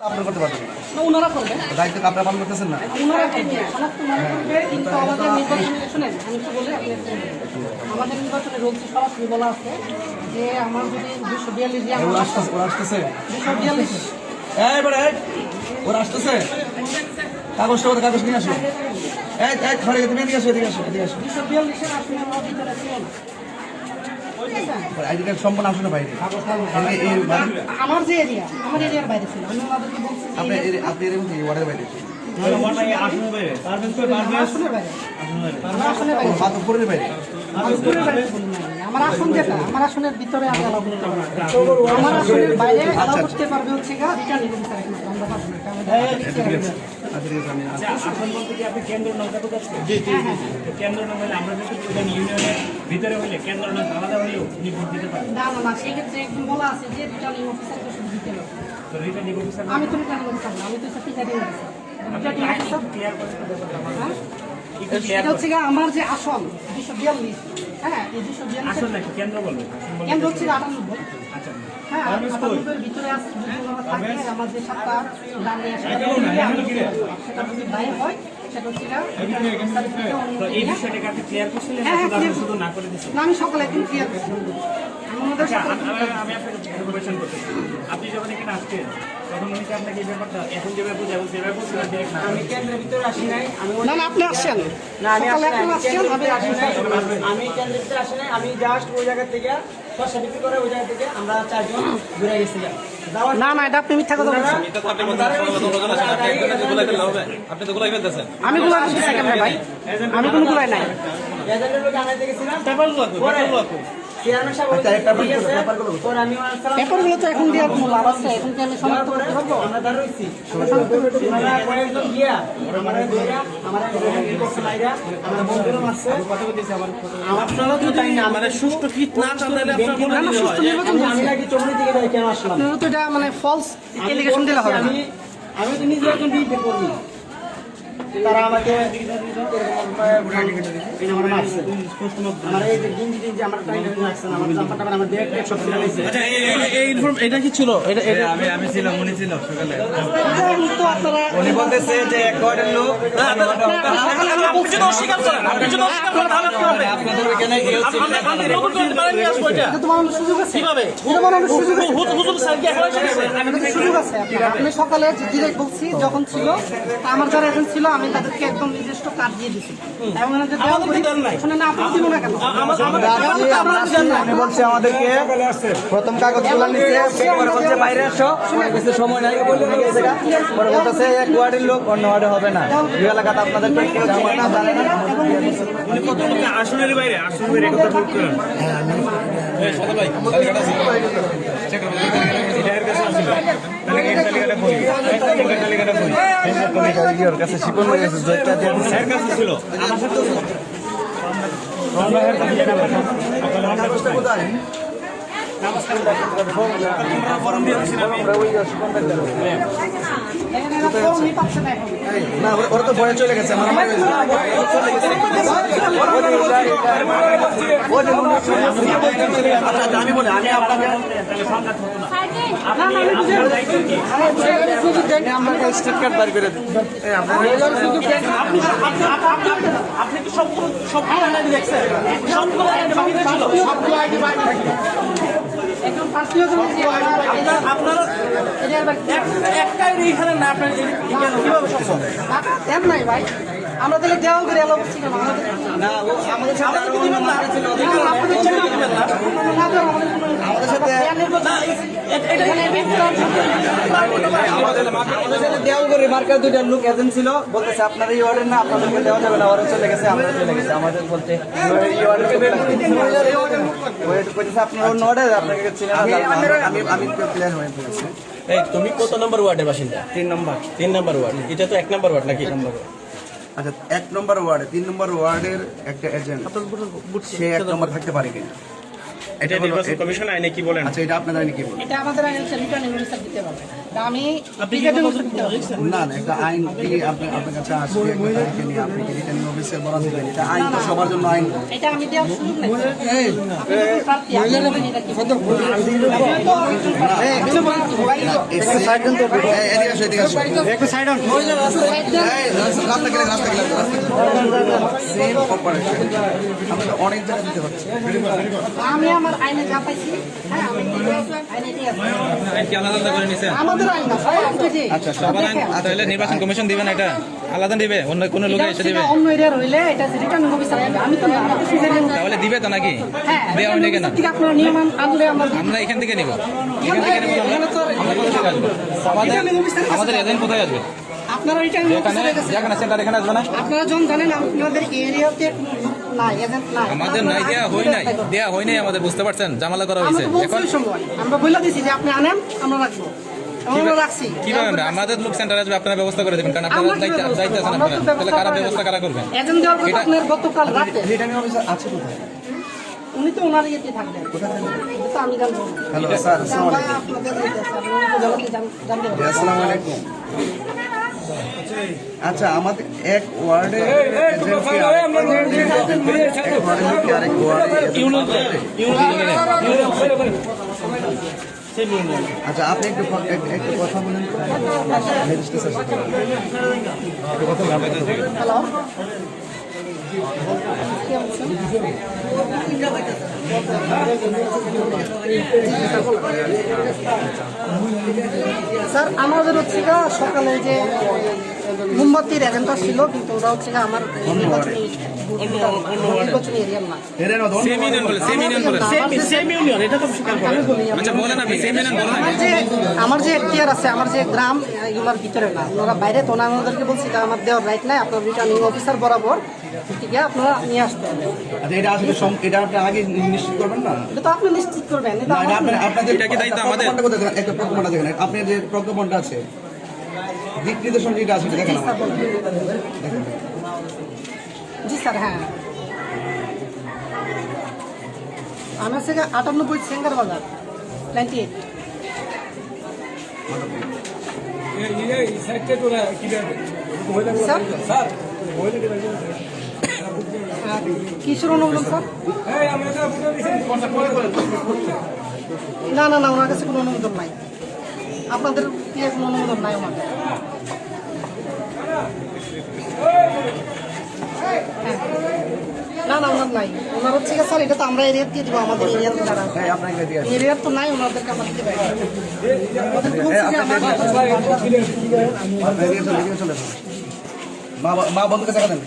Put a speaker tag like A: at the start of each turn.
A: আপনারা করতে পারবেন না।
B: ওনারা করবেন,
A: দায়িত্ব আপনারা পালন করতেছেন না।
B: ওনারা করবেন, সমস্ত মানুষ করবে, কিন্তু আমাদের নির্বাচনে শুনেন, আমি তো বলে আপনি আমাদের নির্বাচনে রোজ সরাসরি বলা আছে যে আমার যদি 242 দিয়ে
A: ওরা আসতেছে
B: 242
A: ওরা আসতেছে কাগজ নিয়ে আসো। ঘরে তুমি এদিকে আসো, এদিকে আসো, এদিকে আসো।
B: 242 আসলে আমার ভিতরে ছিল না।
A: আইডি কার্ড সম্পূর্ণ আসলে বাইরে।
B: আমার যে এরিয়া, আমার এরিয়ার বাইরে ছিল, আমি ওনাদেরকে বলছি যে
A: আপনি এর মধ্যে ওয়ার্ডের বাইরে
B: আসনের বাইরে, আসনের বাইরে,
A: মাধবপুরের বাইরে।
B: মাধবপুরের বাইরে বলি না আমি। আমার আসন যেটা, আমার আসনের ভিতরে আমি অ্যালাউ করতে পারবো না। আমার আসনের বাইরে অ্যালাউ করতে পারবে হচ্ছে গা রিটার্নিং অফিসার একমাত্র। আমরা পারবো না, কারণ
C: আসন বলতে কি আপনি কেন্দ্র নৌকা তো কাছে? জি জি জি। কেন্দ্র নৌকা হলে আমরা যদি প্রধান ইউনিয়নের ভিতরে হইলে কেন্দ্র নৌকা আলাদা হলেও উনি ভোট দিতে পারেন।
B: না না না, সেক্ষেত্রে একদম বলা আছে যে রিটার্নিং অফিসারকে শুধু দিতে হবে।
C: তো রিটার্নিং অফিসার
B: আমি তো রিটার্নিং অফিসার না, আমি তো presiding officer. Returning officer
C: clear করে
B: হ্যাঁ,
C: একটু ক্লিয়ার
B: এটা হচ্ছে গা আমার যে আসন 242, হ্যাঁ এই 242
C: আসন নাকি কেন্দ্র বলবেন? আসন বলবেন।
B: কেন্দ্র হচ্ছে 98।
C: আচ্ছা।
B: হ্যাঁ, 98 ভিতরে আছে, যদি ওনারা থাকে, আমার যে 7টা দাঁড়িয়ে আসে, সেটা যদি বাইরে হয়, সেটা হচ্ছে গা
C: তো এই বিষয়টাকে আপনি ক্লিয়ার করছিলেন
B: হ্যাঁ, হ্যাঁ,
C: আপনি
B: clear
C: শুধু না করে দিচ্ছেন?
B: না, আমি সকালে একদিন ক্লিয়ার করছি। আমি ওনাদের
C: আচ্ছা,
B: সাথে
C: আমি আপনাকে কোয়েশ্চেন করতে চাই। আপনি যখন এখানে আসছেন তখন উনি কি আপনাকে এই ব্যাপারটা এখন যেভাবে যেভাবে বলছিলেন direct না
D: আমি কেন্দ্রের ভিতরে আসি নাই।
B: না না, আপনি আসছেন
D: না, আমি
B: সকালে
D: আসি
B: একদিন
D: নাই।
B: আসছেন,
D: কেন্দ্রের
B: আমি
D: ভিতরে আসি নাই। আমি কেন্দ্রের ভিতরে আসি নাই। আমি জাস্ট ওই জায়গা থেকে শসা বিক্রি করে ওই জায়গা থেকে আমরা 4 জন ঘুরে গেছিলাম। যাওয়ার
B: না না, এটা আপনি মিথ্যা কথা বলছেন।
E: আপনি তো গোলাই ফেলতেছেন।
B: আমি গুলা করতেছি কেন ভাই? আমি কোনো গুলাই নাই।
D: এজেন্টের লোক আনাইতে গেছিলাম। পরে চেয়ারম্যান সাহেব ওই জায়গায় ঠিক আছে। পরে আমি ওনার সালাম
B: পেপারগুলো তো এখন দেওয়ার কোনো লাভ আছে? এখন কি আমি
D: দেওয়ার
B: সমাপ্ত
D: পরে
B: করতে পারবো?
D: আমরা দাঁড়িয়ে রইছি। ওনারা কয়েকজন গিয়া আমাদের ধইরা আমার মাইরা আমার বন্ধুরা মারছে। আপনারা তো তাই না, আমাদের সুষ্ঠু কিট না চালালে আপনারা বলে
B: না,
D: দিলে
B: সুষ্ঠু
D: হয়।
B: নির্বাচন
D: আমি নাকি চমড়ি থেকে যাই কেন আসলাম?
B: আপনারা তো এটা মানে ফলস এলিগেশন দিলে হবে না।
D: আমি তো নিজে একজন বিপে কর্মী। তারা আমাকে আমার এই যে গিঞ্জি টিঞ্জি আমার টাইনে রাখছেন, আমার জামাটা আমার ব্যাগ ট্যাগ সব ছিঁড়ে গেছে।
E: আচ্ছা এটা কি ছিল? এটা
A: আমি ছিলাম, উনি ছিল সকালে।
B: তো আপনারা
A: উনি বলতেছে যে এক ওয়ার্ডের লোক
E: আপনি যদি অস্বীকার করেন, আপনি যদি অস্বীকার করেন তাহলে কি হবে?
A: আপনাদের ওইখানে
E: আপনি নতুন করে পারেন নিয়ে আসবো এটা।
B: এটা তোমার সুযোগ আছে,
E: কিভাবে?
B: এটা তোমার সুযোগ আছে,
E: হুজুর স্যার কি এখন এসেছে?
B: সুযোগ আছে আপনার। আমি সকালে ডিরেক্ট বলছি যখন ছিল, আমার যারা এজেন্ট ছিল আমি তাদেরকে একদম নিজস্ব কার্ড দিয়ে দিছি। এবং ওনাদের দেওয়া
E: আমাদের ভিতর নাই।
B: শুনে না, আপনারা দিল না কেন?
A: উনি বলছে আমাদেরকে প্রথম কাগজগুলো নিচ্ছে, পরে বলছে বাইরে আসো, পরে বলছে সময় নাই, পরে বলতেছে এক ওয়ার্ডের লোক অন্য ওয়ার্ডে হবে না। এই এলাকাতে আপনাদের কেউ চিনে না, জানে না।
C: উনি কত লোকে আসনের বাইরে কথা বলতেন?
E: এই সাদা ভাই, তালিকাটা ছিল।
C: এর কাছে আসলে তাহলে এই তালিকাটা কই? এই তালিকাটা কই?
A: ওর কাছে শিপন হয়ে গেছে, জয়টা দিয়ে দিচ্ছে।
C: এর কাছে ছিল আমার সাথে ছিল। আমরা এর কাছে যেটা পাঠাম সকালে আমরা কোথায় ফর্ম দিয়ে দিছি আমি
B: এখানে এরা ফর্মই পাচ্ছে না এখন।
A: না, ওরা তো ভয়ে চলে গেছে। আমার আমি বলি, আমি আপনাকে আমরা স্টেট কার্ড বার করে দিই।
E: আপনি কি সব আইডি দেখছেন? সবগুলো আইডি বাকি ছিল।
B: এখন পার্টিও জন্য যে
E: আপনারা
B: এরিয়ার বাকি
E: একটা আইডি এখানে না, আপনার কিভাবে সম্ভব?
B: এম নাই ভাই, আমরা তাহলে দেওয়া করে এলো করছি কেন?
A: না, ও আমাদের সাথে আরো অন্য মানুষ ছিল।
B: আপনাদের জন্য দিবেন না,
A: আমাদের সাথে আমাদের সাথে দেওয়াল করে মার্কার দুইটা লোক এজেন্ট ছিল, বলতেছে আপনার এই অর্ডার না, আপনাদেরকে দেওয়া যাবে না। ওরা চলে গেছে, আমরা চলে গেছি। আমাদের বলতে এই অর্ডার কইতেছে আপনার অন্য অর্ডার, আপনাকে চিনে না। আমি প্ল্যান হয়ে পড়েছি।
E: এই তুমি কত নম্বর ওয়ার্ডের বাসিন্দা?
A: 3 নম্বর।
E: 3 নম্বর ওয়ার্ড। এটা তো 1 নম্বর ওয়ার্ড নাকি?
A: আচ্ছা, 1 নম্বর ওয়ার্ডে 3 নম্বর ওয়ার্ডের একটা এজেন্ট, সে 1 নম্বর থাকতে পারে কিনা?
E: এটা নির্বাচন কমিশন আইনে কি বলেন?
A: আচ্ছা, এটা আপনাদের আইনে কি বলে?
B: এটা আমাদের আইন হচ্ছে রিটার্নিং অফিসার দিতে পারবে। তা আমি
E: আপনি কি
B: রিটার্নিং
E: বলছেন?
B: অফিসার দিতে পারবো।
A: না না, একটা আইন কি আপনার কাছে আসবে, একটা তারিখে নিয়ে আপনি কি রিটার্নিং অফিসে বরাদ দিবেন? এটা আইন তো সবার জন্য আইন।
B: এটা আমি দেওয়ার সুযোগ নেই। আপনি যখন প্রার্থী, আপনি বলবেন এটা কি? আপনি তো একজন প্রার্থী।
A: একটু সাইড দেন তো, এদিকে আসো, এদিকে আসো। একটু সাইড অন। রাস্তা গেলে সেম অপারেশন আমরা অনেক জায়গায় দিতে পারছি।
B: আমি আমার আইনে যা পাইছি, হ্যাঁ, আমি আইনে দিয়ে আসি।
F: আইন কি আলাদা আলাদা করে নিছেন?
B: আমাদের আইন না, সবাই আপনি যে-
A: আচ্ছা,
F: সবার আইন তাহলে নির্বাচন কমিশন দিবে না, এটা আলাদা দিবে, অন্য কোনো লোক
B: এটা
F: এসে
B: হচ্ছে
F: দিবে?
B: অন্য এরিয়ার হইলে এটা রিটার্নিং অফিসার দিবে। আমি তো না, আমি তো সিজারিয়ান।
F: তাহলে দিবে তো নাকি?
B: হ্যাঁ,
F: দেওয়া হয়নি কেন?
B: ঠিক আপনারা নিয়ম আনলে আমরা
F: আমরা এখান থেকে নিব, এখান থেকে নিব। আমরা কোথা থেকে আসবো? আমাদের এজেন্ট কোথায় আসবে?
B: আপনারা রিটার্নিং
F: এখানে
B: অফিসারের কাছে
F: যেখানে সেন্টার এখানে আসবে না?
B: আপনারা যখন জানেন আপনাদের এরিয়াতে নাই, এজেন্ট নাই।
F: আমাদের নাই, দেওয়া হয় নাই আমাদের, বুঝতে পারছেন? জামালা করা
B: আমরা
F: হয়েছে
B: তো বলছি
F: এখন।
B: ওই সময়, আমরা বলে দিছি যে আপনি আনেন, আমরা রাখবো। আমরা রাখছি।
F: কিভাবে আমরা? আমাদের লোক সেন্টার আসবে, আপনারা ব্যবস্থা করে দেবেন, কারণ আপনারা
B: আমরা
F: দায়িত্ব
B: কিভাবে
F: দায়িত্ব আছেন
B: আমরা তো
F: আপনারা, তাহলে কারা
B: ব্যবস্থা
F: ব্যবস্থা কারা করবেন?
B: এজেন্ট দেওয়ার কথা
F: এটা-
B: আপনার গতকাল রাতে।
A: রিটার্নিং অফিসার আছে কোথায়?
B: উনি তো ওনার ইয়েতে থাকবেন। এটা তো আমি জানবো না।
A: হ্যালো স্যার, আসসালামু
B: আমরা
A: আলাইকুম।
B: আপনাদের ইয়েতে আছি, আপনি তো জানাতে জানতে
A: জি,
B: পারবেন।
A: আসসালামু আলাইকুম। আচ্ছা, আমাদের এক ওয়ার্ডে এজেন্টকে আরেক ওয়ার্ডে, এক ওয়ার্ডে লোককে আরেক ওয়ার্ডে আচ্ছা, আপনি একটু একটু কথা বলেন তো। রেজিস্ট্রেশন
B: হ্যালো, কে বলছেন? স্যার, আমাদের হচ্ছে গা সকালে যে মোমবাতির এজেন্ট ছিল, কিন্তু ওরা হচ্ছে গা আমার নির্বাচনী এরিয়ার না।
F: সেম ইউনিয়ন বলে, সেম ইউনিয়ন বলে।
E: সেম ইউনিয়ন, এটা তো স্বীকার করেন।
B: আমি বলি,
F: আচ্ছা বলেন আপনি, সেম ইউনিয়ন বলেন আগে।
B: আমার যে এখতিয়ার আছে, আমার যে গ্রাম, এগুলোর ভিতরে না, ওনারা বাইরে। তো আমাদেরকে বলছি যে আমার দেওয়ার রাইট নাই, আপনার রিটার্নিং অফিসার বরাবর ঠিক আছে আপনারা নিয়ে আসতে হবে।
A: আচ্ছা, এটা আসলে এটা আপনি আগে নিশ্চিত করবেন না?
B: এটা তো আপনি নিশ্চিত করবেন। এটা
A: না, এটা
B: আমার না।
A: আপনাদের
F: এটা কি দায়িত্ব আমাদের?
A: প্রজ্ঞাপনটা কোথায় দেখেন? একটা প্রজ্ঞাপনটা দেখেন, আপনার যে প্রজ্ঞাপনটা আছে, দিক নির্দেশন যেটা আছে সেটা দেখেন আমার। দেখেন।
B: জি স্যার, হ্যাঁ, আমি হচ্ছে গিয়ে 98 সেঙ্গার বাজার 98। স্যার, কিশোর অনুমোদন স্যার? না না না, ওনার কাছে কোনো অনুমোদন নাই। আপনাদের কি কোনো অনুমোদন নাই ওনার? হ্যাঁ। না না, ওনার নাই। ওনার হচ্ছে গিয়ে স্যার, এটা তো আমরা এরিয়ার দিয়ে দেবো, আমাদের এরিয়ার যারা আছে।
A: হ্যাঁ, আপনাকে দিয়ে আসি।
B: এরিয়ার তো নাই, ওনাদেরকে আমরা দিতে পারি। ওদেরকে বলছি যে আমরা-
A: এদিকে চলে আসুন। মা বন্ধুকে দেখা দেন।